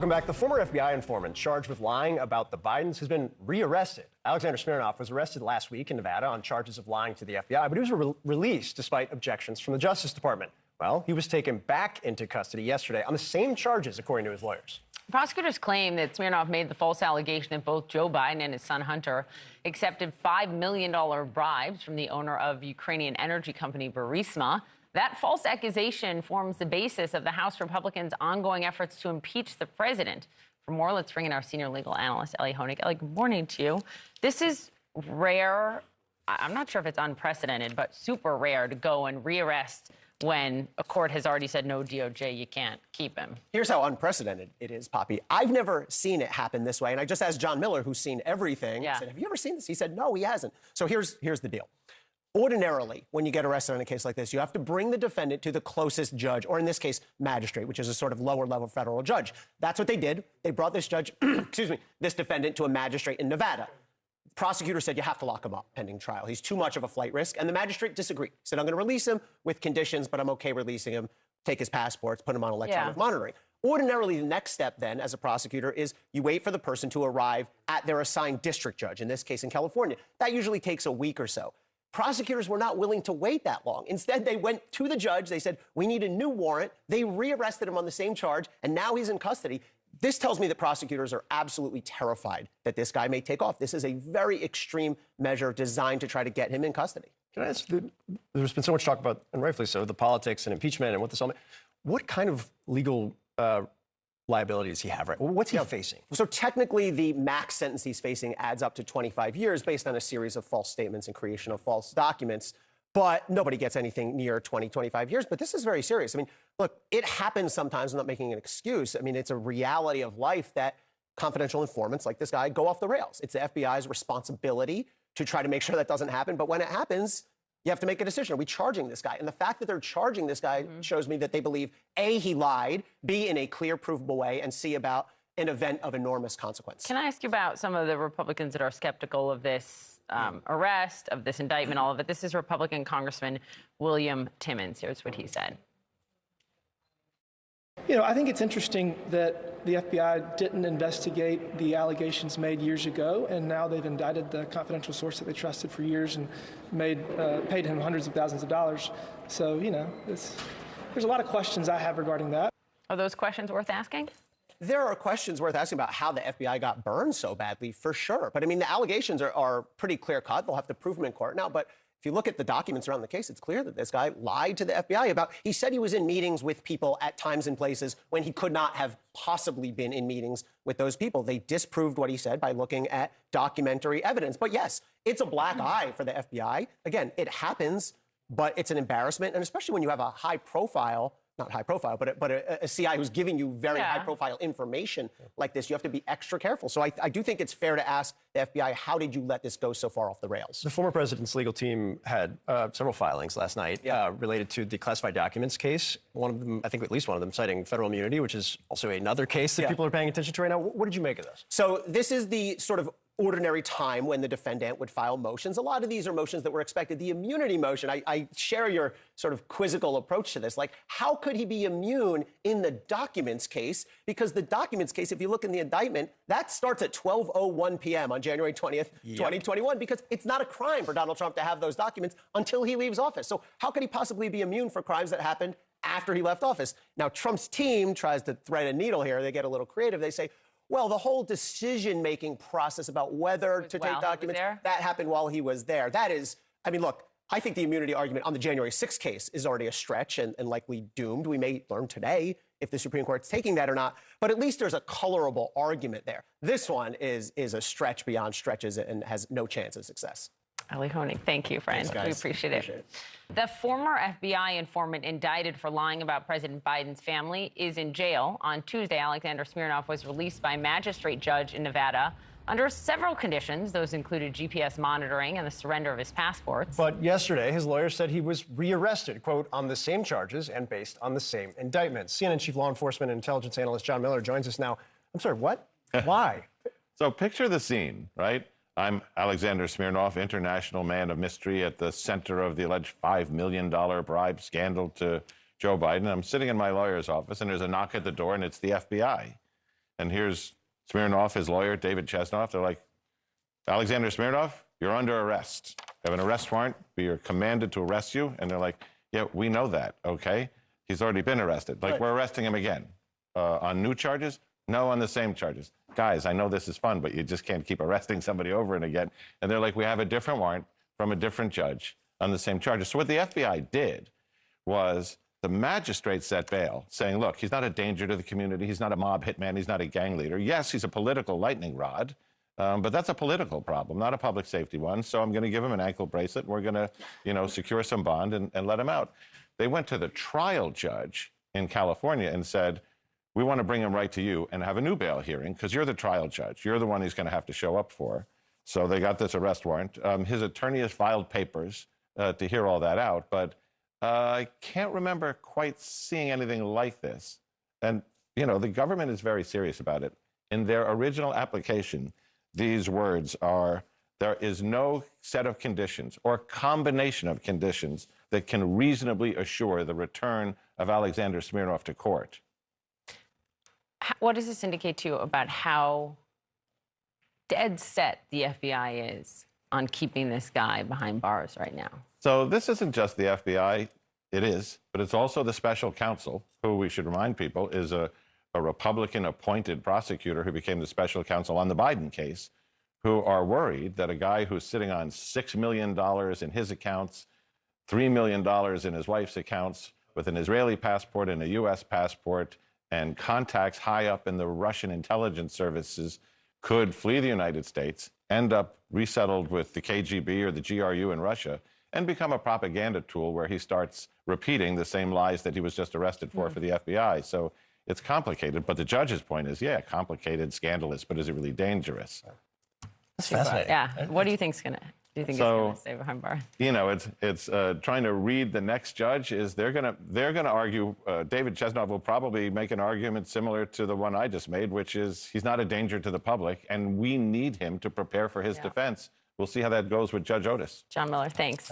Welcome back. The former FBI informant charged with lying about the Bidens has been rearrested. Alexander Smirnov was arrested last week in Nevada on charges of lying to the FBI, but he was released despite objections from the Justice Department. Well, he was taken back into custody yesterday on the same charges, according to his lawyers. Prosecutors claim that Smirnov made the false allegation that both Joe Biden and his son Hunter accepted $5 million bribes from the owner of Ukrainian energy company Burisma. That false accusation forms the basis of the House Republicans' ongoing efforts to impeach the president. For more, let's bring in our senior legal analyst, Elie Honig. Elie, good morning to you. This is rare. I'm not sure if it's unprecedented, but super rare to go and rearrest when a court has already said, no, DOJ, you can't keep him. Here's how unprecedented it is, Poppy. I've never seen it happen this way. And I just asked John Miller, who's seen everything. I said, have you ever seen this? He said, no, he hasn't. So here's the deal. Ordinarily, when you get arrested on a case like this, you have to bring the defendant to the closest judge, or in this case, magistrate, which is a sort of lower level federal judge. That's what they did. They brought this judge, this defendant to a magistrate in Nevada. Prosecutor said you have to lock him up pending trial. He's too much of a flight risk. And the magistrate disagreed. He said, I'm going to release him with conditions, but I'm okay releasing him, take his passports, put him on electronic monitoring. Ordinarily, the next step then, as a prosecutor, is you wait for the person to arrive at their assigned district judge, in this case in California. That usually takes a week or so. Prosecutors were not willing to wait that long. Instead, they went to the judge. They said, we need a new warrant. They rearrested him on the same charge, and now he's in custody. This tells me that prosecutors are absolutely terrified that this guy may take off. This is a very extreme measure designed to try to get him in custody. Can I ask, there's been so much talk about, and rightfully so, the politics and impeachment and what this all means. What kind of legal liability does he have, right? What's he facing? So technically, the max sentence he's facing adds up to 25 years based on a series of false statements and creation of false documents. But nobody gets anything near 20, 25 years. But this is very serious. I mean, look, it happens sometimes. I'm not making an excuse. I mean, it's a reality of life that confidential informants like this guy go off the rails. It's the FBI's responsibility to try to make sure that doesn't happen. But when it happens, you have to make a decision. Are we charging this guy? And the fact that they're charging this guy shows me that they believe, A, he lied, B, in a clear, provable way, and C, about an event of enormous consequence. Can I ask you about some of the Republicans that are skeptical of this arrest, of this indictment, all of it? This is Republican Congressman William Timmons. Here's what he said. You know, I think it's interesting that the FBI didn't investigate the allegations made years ago, and now they've indicted the confidential source that they trusted for years and paid him hundreds of thousands of dollars. So, you know, there's a lot of questions I have regarding that. Are those questions worth asking? There are questions worth asking about how the FBI got burned so badly, for sure. But, I mean, the allegations are pretty clear-cut. They'll have to prove them in court now. But if you look at the documents around the case, it's clear that this guy lied to the FBI about, he said he was in meetings with people at times and places when he could not have possibly been in meetings with those people. They disproved what he said by looking at documentary evidence. But yes, it's a black eye for the FBI. Again, it happens, but it's an embarrassment. And especially when you have a high profile, not high profile, but a CI who's giving you very high profile information like this, you have to be extra careful. So I do think it's fair to ask the FBI, how did you let this go so far off the rails? The former president's legal team had several filings last night related to the classified documents case. One of them, I think at least one of them, citing federal immunity, which is also another case that people are paying attention to right now. What did you make of this? So this is the sort of ordinary time when the defendant would file motions. A lot of these are motions that were expected. The immunity motion, I share your sort of quizzical approach to this. Like, how could he be immune in the documents case? Because the documents case, if you look in the indictment, that starts at 12:01 p.m. on January 20th, 2021, because it's not a crime for Donald Trump to have those documents until he leaves office. So how could he possibly be immune for crimes that happened after he left office? Now, Trump's team tries to thread a needle here. They get a little creative. They say, well, the whole decision-making process about whether to take documents, that happened while he was there. That is, I mean, look, I think the immunity argument on the January 6th case is already a stretch and likely doomed. We may learn today if the Supreme Court's taking that or not, but at least there's a colorable argument there. This one is a stretch beyond stretches and has no chance of success. Elie Honig, thank you, friend. Thanks, guys. We appreciate it. The former FBI informant indicted for lying about President Biden's family is in jail. On Tuesday, Alexander Smirnov was released by a magistrate judge in Nevada under several conditions. Those included GPS monitoring and the surrender of his passports. But yesterday, his lawyer said he was rearrested, quote, on the same charges and based on the same indictments. CNN chief law enforcement and intelligence analyst John Miller joins us now. I'm sorry, what? Why? So picture the scene, right? I'm Alexander Smirnov, international man of mystery at the center of the alleged $5 million bribe scandal to Joe Biden. I'm sitting in my lawyer's office, and there's a knock at the door, and it's the FBI. and here's Smirnov, his lawyer, David Chesnoff. They're like, Alexander Smirnov, you're under arrest. You have an arrest warrant. We are commanded to arrest you. And they're like, yeah, we know that, okay? He's already been arrested. Like, we're arresting him again. On new charges? No, on the same charges. Guys, I know this is fun, but you just can't keep arresting somebody over and again. And they're like, we have a different warrant from a different judge on the same charges. So what the FBI did was the magistrate set bail, saying, look, he's not a danger to the community. He's not a mob hitman. He's not a gang leader. Yes, he's a political lightning rod, but that's a political problem, not a public safety one. So I'm going to give him an ankle bracelet. We're going to, secure some bond and let him out. They went to the trial judge in California and said, we want to bring him right to you and have a new bail hearing because you're the trial judge. You're the one he's going to have to show up for. So they got this arrest warrant. His attorney has filed papers to hear all that out, but I can't remember quite seeing anything like this. And, the government is very serious about it. In their original application, these words are, there is no set of conditions or combination of conditions that can reasonably assure the return of Alexander Smirnov to court. What does this indicate to you about how dead set the FBI is on keeping this guy behind bars right now? So this isn't just the FBI. It is, but it's also the special counsel, who we should remind people is a Republican-appointed prosecutor who became the special counsel on the Biden case, who are worried that a guy who's sitting on $6 million in his accounts, $3 million in his wife's accounts, with an Israeli passport and a U.S. passport, and contacts high up in the Russian intelligence services could flee the United States, end up resettled with the KGB or the GRU in Russia, and become a propaganda tool where he starts repeating the same lies that he was just arrested for the FBI. So it's complicated, but the judge's point is, yeah, complicated, scandalous, but is it really dangerous? That's fascinating. Yeah. What do you think is going to... Do you think it's going to stay behind bars? It's trying to read the next judge. They're gonna argue. David Chesnoff will probably make an argument similar to the one I just made, which is he's not a danger to the public, and we need him to prepare for his defense. We'll see how that goes with Judge Otis. John Miller, thanks.